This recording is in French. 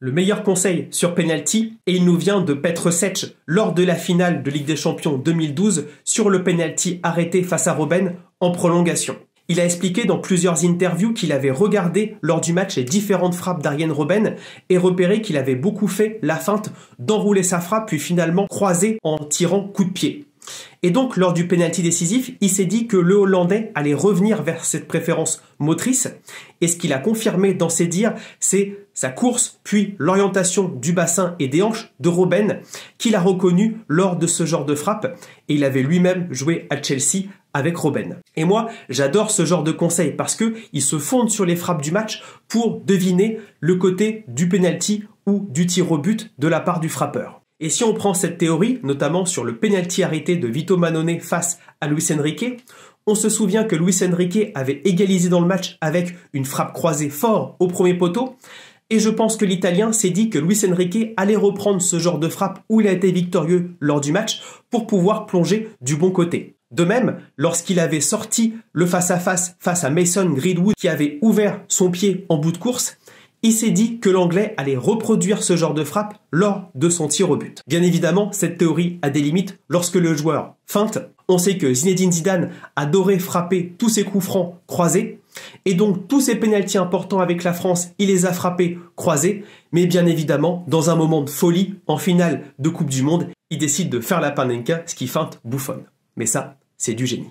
Le meilleur conseil sur penalty, et il nous vient de Petr Cech lors de la finale de Ligue des Champions 2012 sur le penalty arrêté face à Robben en prolongation. Il a expliqué dans plusieurs interviews qu'il avait regardé lors du match les différentes frappes d'Arjen Robben et repéré qu'il avait beaucoup fait la feinte d'enrouler sa frappe puis finalement croiser en tirant coup de pied. Et donc, lors du penalty décisif, il s'est dit que le Hollandais allait revenir vers cette préférence motrice. Et ce qu'il a confirmé dans ses dires, c'est sa course, puis l'orientation du bassin et des hanches de Robben, qu'il a reconnu lors de ce genre de frappe. Et il avait lui-même joué à Chelsea avec Robben. Et moi, j'adore ce genre de conseils parce que il se fonde sur les frappes du match pour deviner le côté du penalty ou du tir au but de la part du frappeur. Et si on prend cette théorie, notamment sur le penalty arrêté de Vito Mannone face à Luis Enrique, on se souvient que Luis Enrique avait égalisé dans le match avec une frappe croisée fort au premier poteau, et je pense que l'Italien s'est dit que Luis Enrique allait reprendre ce genre de frappe où il a été victorieux lors du match pour pouvoir plonger du bon côté. De même, lorsqu'il avait sorti le face-à-face face à Mason Greenwood qui avait ouvert son pied en bout de course, il s'est dit que l'Anglais allait reproduire ce genre de frappe lors de son tir au but. Bien évidemment, cette théorie a des limites lorsque le joueur feinte. On sait que Zinedine Zidane adorait frapper tous ses coups francs croisés, et donc tous ses pénaltys importants avec la France, il les a frappés croisés, mais bien évidemment, dans un moment de folie, en finale de Coupe du Monde, il décide de faire la panenka, ce qui feinte bouffonne. Mais ça, c'est du génie.